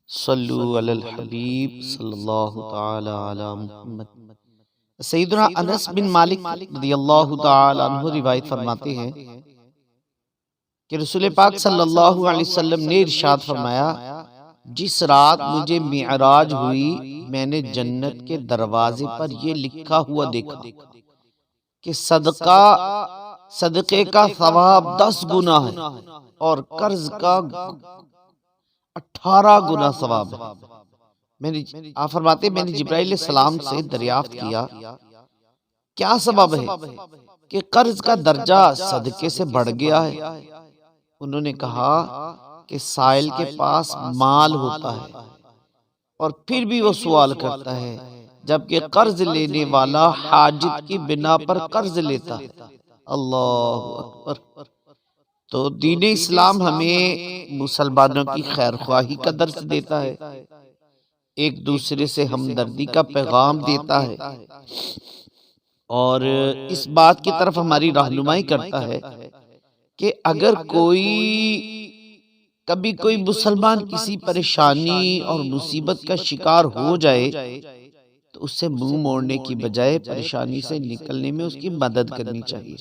صلو علی الحبیب صلی اللہ تعالی علی محمد۔ سیدنا انس بن مالک رضی اللہ تعالی عنہ روایت فرماتے ہیں کہ رسول پاک صلی اللہ علیہ وسلم نے ارشاد فرمایا، جس رات مجھے معراج ہوئی میں نے جنت کے دروازے پر یہ لکھا ہوا دیکھا کہ صدقے کا ثواب 10 گنا ہے اور قرض کا 18 گنا ثواب ہے۔ آپ فرماتے میں نے جبرائیل علیہ السلام سے دریافت کیا سبب ہے کہ قرض کا درجہ صدقے سے بڑھ گیا ہے؟ انہوں نے کہا کہ سائل کے پاس مال ہوتا ہے اور پھر بھی وہ سوال کرتا ہے، جبکہ قرض لینے والا حاجت کی بنا پر قرض لیتا ہے۔ اللہ اکبر۔ تو دین اسلام ہمیں مسلمانوں کی خیر خواہی کا درس دیتا ہے، ایک دوسرے سے ہمدردی کا پیغام دیتا ہے اور اس بات کی طرف ہماری رہنمائی کرتا ہے کہ اگر کبھی کوئی مسلمان کسی پریشانی اور مصیبت کا شکار ہو جائے تو اس سے منہ موڑنے کی بجائے پریشانی سے نکلنے میں اس کی مدد کرنی چاہیے،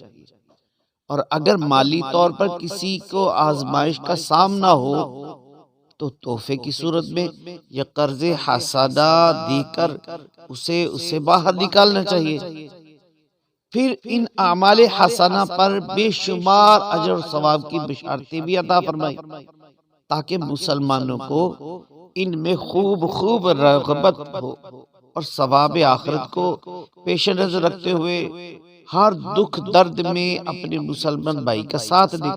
اور اگر مالی طور پر کسی کو آزمائش کا سامنا ہو تو تحفے کی صورت میں یا قرض حسنہ دے کر اسے باہر نکالنا چاہیے۔ پھر ان اعمال حسنہ پر بے شمار اجر و ثواب کی بشارتیں بھی عطا فرمائی تاکہ مسلمانوں کو ان میں خوب رغبت ہو اور ثواب آخرت کو پیش نظر رکھتے ہوئے ہر دکھ درد میں اپنے مسلمان بھائی کا ساتھ دے۔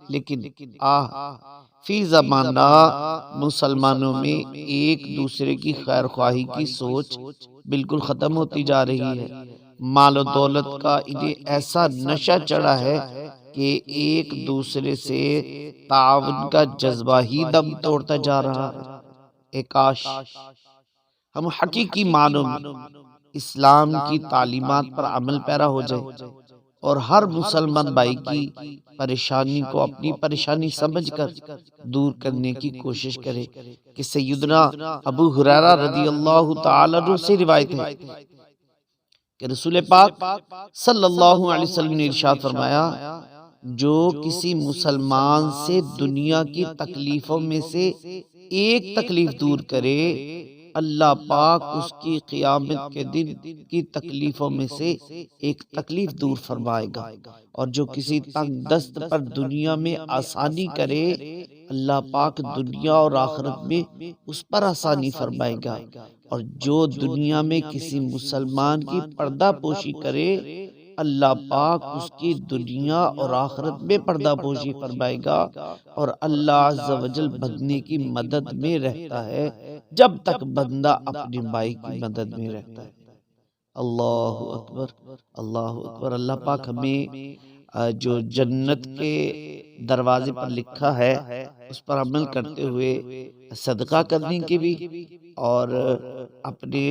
لیکن فی زمانہ مسلمانوں میں ایک دوسرے کی خیر خواہی کی سوچ بالکل ختم ہوتی جا رہی ہے۔ مال و دولت کا انہیں ایسا نشہ چڑھا ہے کہ ایک دوسرے سے تعاون کا جذبہ ہی دم توڑتا جا رہا ہے۔ اے کاش ہم حقیقی معنوں میں اسلام کی تعلیمات پر عمل پیرا ہو جائے اور ہر مسلمان بھائی کی پریشانی کو اپنی پریشانی سمجھ کر دور کرنے کی کوشش کرے کہ سیدنا ابو ہریرہ رضی اللہ تعالی عنہ سے روایت ہے کہ رسول پاک صلی اللہ علیہ وسلم نے ارشاد فرمایا، جو کسی مسلمان سے دنیا کی تکلیفوں میں سے ایک تکلیف دور کرے اللہ پاک اس کی قیامت کے دن کی تکلیفوں میں سے ایک تکلیف دور فرمائے گا، اور جو کسی تنگ دست پر دنیا میں آسانی کرے اللہ پاک دنیا اور آخرت میں اس پر آسانی فرمائے گا، اور جو دنیا میں کسی مسلمان کی پردہ پوشی کرے اللہ پاک اس کی دنیا اور آخرت میں پردہ پوشی فرمائے گا، اور اللہ عز و جل بندے کی مدد میں رہتا ہے جب تک بندہ اپنے بھائی کی مدد میں رہتا ہے۔ اللہ اکبر، اللہ اکبر۔ اللہ پاک ہمیں جو جنت کے دروازے پر لکھا ہے اس پر عمل کرتے ہوئے صدقہ کرنے کی بھی اور اپنے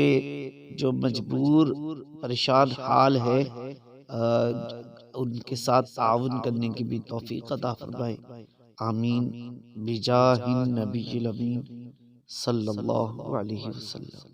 جو مجبور پریشان حال ہے ان کے ساتھ تعاون کرنے کی بھی توفیق عطا فرمائے، آمین، بجاہ النبی الامین صلی اللہ علیہ وسلم۔